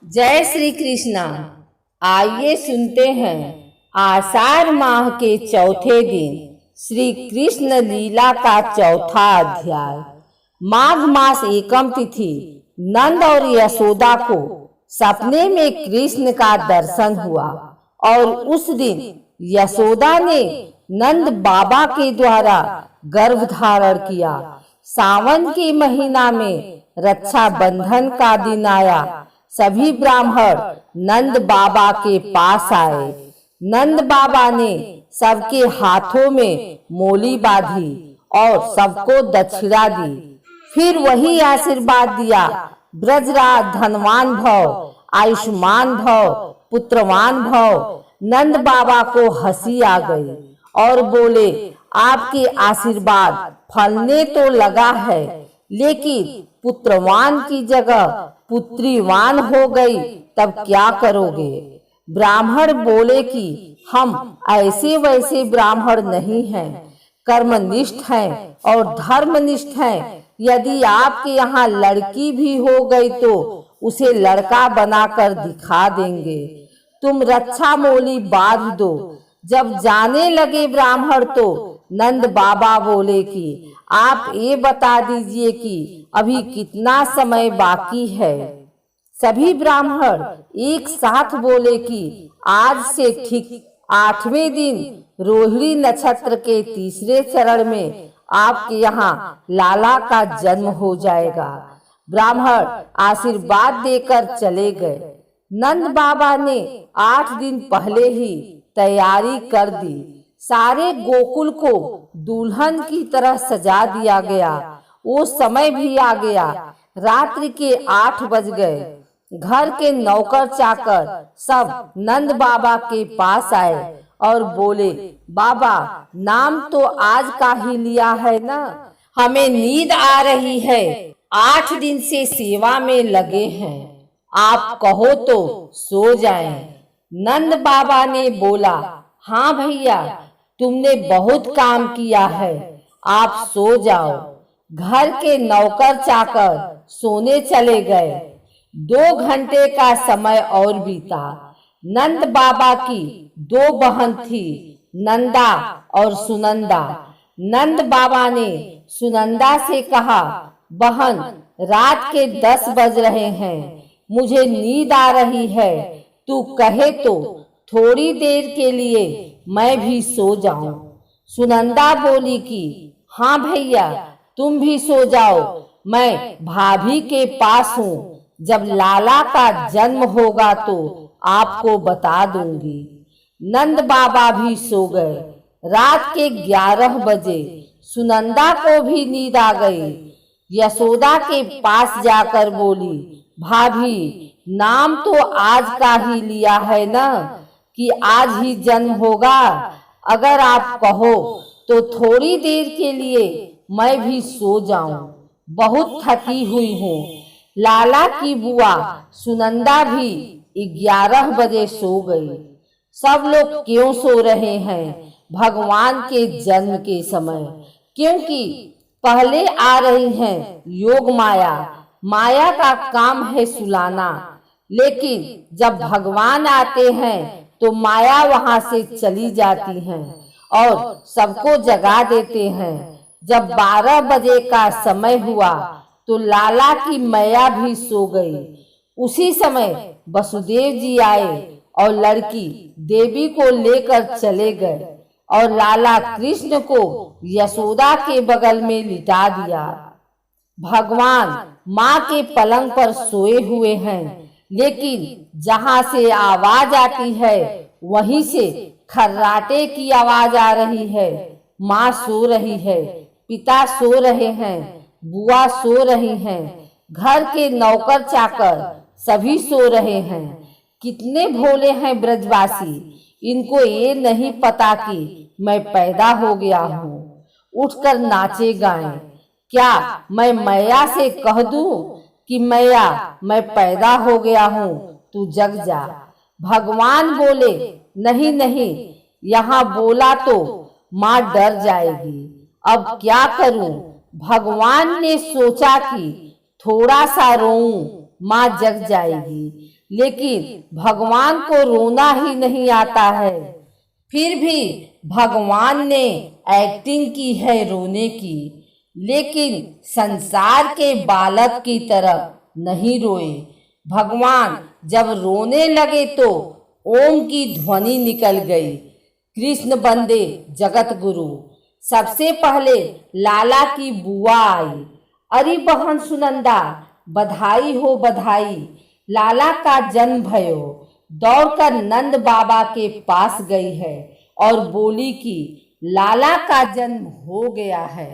जय श्री कृष्णा। आइए सुनते हैं आषाढ़ माह के चौथे दिन श्री कृष्ण लीला का चौथा अध्याय। माघ मास एकम तिथि नंद और यशोदा को सपने में कृष्ण का दर्शन हुआ और उस दिन यशोदा ने नंद बाबा के द्वारा गर्भ धारण किया। सावन के महीना में रक्षाबंधन का दिन आया। सभी ब्राह्मण नंद बाबा के पास आए। नंद बाबा ने सबके हाथों में मोली बांधी और सबको दक्षिणा दी। फिर वही आशीर्वाद दिया, ब्रजराज धनवान भव, आयुष्मान भव, पुत्रवान भव। नंद बाबा को हंसी आ गई और बोले, आपके आशीर्वाद फलने तो लगा है, लेकिन पुत्रवान की जगह पुत्रीवान हो गई, तब क्या करोगे? ब्राह्मण बोले कि हम ऐसे वैसे ब्राह्मण नहीं हैं, कर्मनिष्ठ हैं और धर्मनिष्ठ हैं। यदि आपके यहाँ लड़की भी हो गई तो उसे लड़का बनाकर दिखा देंगे। तुम रक्षा मोली बांध दो। जब जाने लगे ब्राह्मण तो नंद बाबा बोले कि आप ये बता दीजिए कि अभी कितना समय बाकी है। सभी ब्राह्मण एक साथ बोले कि आज से ठीक 8वें दिन रोहिणी नक्षत्र के तीसरे चरण में आपके यहाँ लाला का जन्म हो जाएगा। ब्राह्मण आशीर्वाद देकर चले गए। नंद बाबा ने 8 दिन पहले ही तैयारी कर दी। सारे गोकुल को दुल्हन की तरह सजा दिया गया। वो समय भी आ गया। रात्रि के 8 बज गए। घर के नौकर चाकर सब नंद बाबा के पास आए और बोले, बाबा नाम तो आज का ही लिया है ना, हमें नींद आ रही है। 8 दिन से सेवा में लगे हैं, आप कहो तो सो जाएं। नंद बाबा ने बोला, हाँ भैया, तुमने बहुत काम किया है, आप सो जाओ। घर के नौकर चाकर सोने चले गए। 2 घंटे का समय और बीता। नंद बाबा की 2 बहन थी, नंदा और सुनंदा। नंद बाबा ने सुनंदा से कहा, बहन रात के 10 बज रहे हैं, मुझे नींद आ रही है, तू कहे तो थोड़ी देर के लिए मैं भी सो जाऊं। सुनंदा बोली कि हाँ भैया, तुम भी सो जाओ, मैं भाभी के पास हूँ। जब लाला का जन्म होगा तो आपको बता दूंगी। नंद बाबा भी सो गए। रात के 11 बजे सुनंदा को भी नींद आ गई। यशोदा के पास जाकर बोली, भाभी नाम तो आज का ही लिया है ना, कि आज ही जन्म होगा। अगर आप कहो तो थोड़ी देर के लिए मैं भी सो जाऊं, बहुत थकी हुई हूँ। लाला की बुआ सुनंदा भी 11 बजे सो गई। सब लोग क्यों सो रहे हैं? भगवान के जन्म के समय, क्योंकि पहले आ रही हैं योग माया। माया का काम है सुलाना, लेकिन जब भगवान आते हैं तो माया वहां से चली जाती हैं और सबको जगा देते हैं। जब 12 बजे का समय हुआ तो लाला की मैया भी सो गई। उसी समय वसुदेव जी आए और लड़की देवी को लेकर चले गए और लाला कृष्ण को यशोदा के बगल में लिटा दिया। भगवान माँ के पलंग पर सोए हुए हैं, लेकिन जहाँ से आवाज आती है वहीं से खर्राटे की आवाज आ रही है। माँ सो रही है, पिता सो रहे हैं, बुआ सो रही हैं, घर के नौकर चाकर सभी सो रहे हैं। कितने भोले हैं ब्रजवासी, इनको ये नहीं पता कि मैं पैदा हो गया हूँ। उठकर नाचे गाएं। क्या मैं मैया से कह दूं कि मैया मैं पैदा हो गया हूँ, तू जग जा? भगवान बोले, नहीं नहीं, यहाँ बोला तो माँ डर जाएगी। अब क्या करूं? भगवान ने सोचा कि थोड़ा सा रोऊं, माँ जग जाएगी। लेकिन भगवान को रोना ही नहीं आता है। फिर भी भगवान ने एक्टिंग की है रोने की, लेकिन संसार के बालक की तरह नहीं रोए। भगवान जब रोने लगे तो ओम की ध्वनि निकल गई। कृष्ण बंदे जगत गुरु। सबसे पहले लाला की बुआ आई। अरे बहन सुनंदा, बधाई हो बधाई, लाला का जन्म भयो। दौड़कर नंद बाबा के पास गई है और बोली कि लाला का जन्म हो गया है।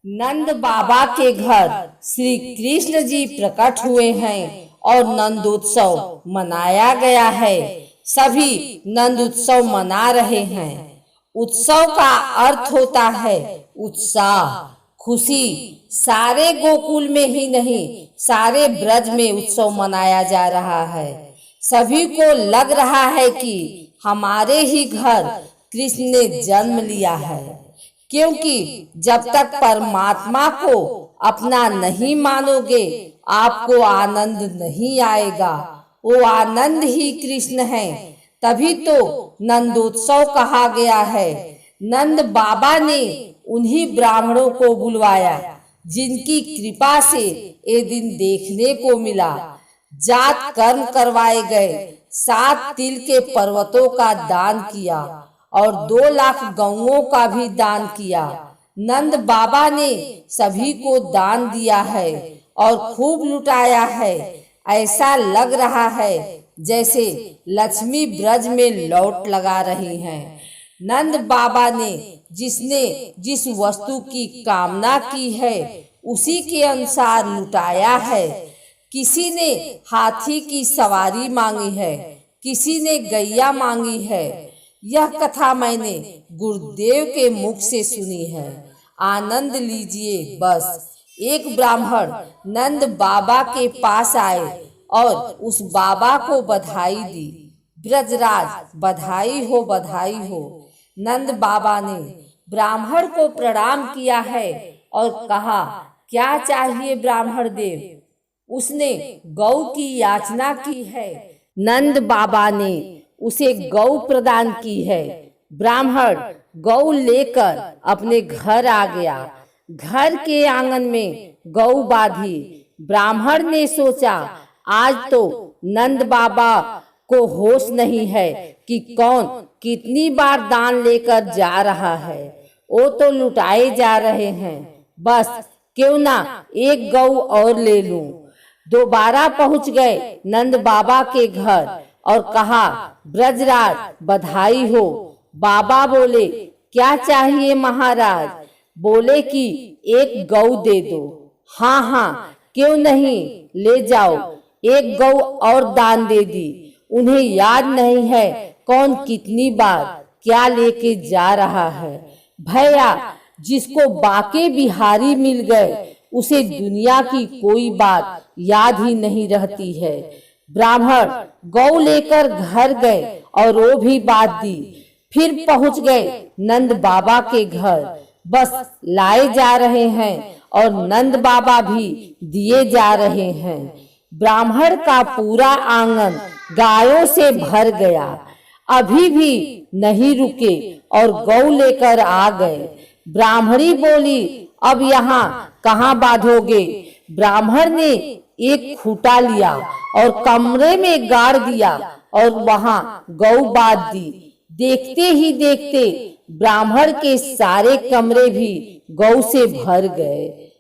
नंद बाबा के घर श्री कृष्ण जी प्रकट हुए हैं और नंदोत्सव मनाया गया है। सभी नंदोत्सव मना रहे हैं। उत्सव का अर्थ होता है उत्साह, खुशी। सारे गोकुल में ही नहीं, सारे ब्रज में उत्सव मनाया जा रहा है। सभी को लग रहा है कि हमारे ही घर कृष्ण ने जन्म लिया है, क्योंकि जब तक परमात्मा को अपना नहीं मानोगे आपको आनंद नहीं आएगा। वो आनंद ही कृष्ण है। तभी तो नंदोत्सव कहा गया है। नंद बाबा ने उन्हीं ब्राह्मणों को बुलवाया जिनकी कृपा से ये दिन देखने को मिला। जात कर्म करवाए गए, 7 तिल के पर्वतों का दान किया और 2 लाख गौओं का भी दान किया। नंद बाबा ने सभी को दान दिया है और खूब लुटाया है। ऐसा लग रहा है जैसे लक्ष्मी ब्रज में लौट लगा रही हैं। नंद बाबा ने जिसने जिस वस्तु की कामना की है उसी के अनुसार लुटाया है। किसी ने हाथी की सवारी मांगी है, किसी ने गैया मांगी है। यह कथा मैंने गुरुदेव के मुख से सुनी है। आनंद लीजिए बस। एक ब्राह्मण नंद बाबा के पास आए और उस बाबा को बधाई दी। ब्रजराज बधाई हो बधाई हो। नंद बाबा ने ब्राह्मण को प्रणाम किया है और कहा, क्या चाहिए ब्राह्मण देव। उसने गौ की याचना की है। नंद बाबा ने उसे गौ प्रदान की है। ब्राह्मण गौ लेकर अपने घर आ गया। घर के आंगन में गौ बांधी। ब्राह्मण ने सोचा, आज तो नंद बाबा को होश नहीं है कि कौन कितनी बार दान लेकर जा रहा है। वो तो लुटाए जा रहे हैं। बस क्यों ना एक गौ और ले लूं। दोबारा पहुंच गए नंद बाबा के घर और कहा, ब्रजराज बधाई हो। बाबा बोले, क्या चाहिए महाराज। बोले कि एक गौ दे दो। हाँ हाँ क्यों नहीं, ले जाओ। एक गौ और दान दे दी। उन्हें याद नहीं है कौन कितनी बार क्या लेके जा रहा है। भैया, जिसको बाके बिहारी मिल गए उसे दुनिया की कोई बात याद ही नहीं रहती है। ब्राह्मण गौ लेकर घर गए और वो भी बात दी। फिर पहुंच गए नंद बाबा के घर। बस लाए जा रहे हैं और नंद बाबा भी दिए जा रहे हैं। ब्राह्मण का पूरा आंगन गायों से भर गया। अभी भी नहीं रुके और गौ लेकर आ गए। ब्राह्मणी बोली, अब यहाँ कहाँ बांधोगे। ब्राह्मण ने एक खूंटा लिया और कमरे में गाड़ दिया और वहाँ गौ बांध दी। देखते ही देखते ब्राह्मण के सारे कमरे भी गौ से भर गए।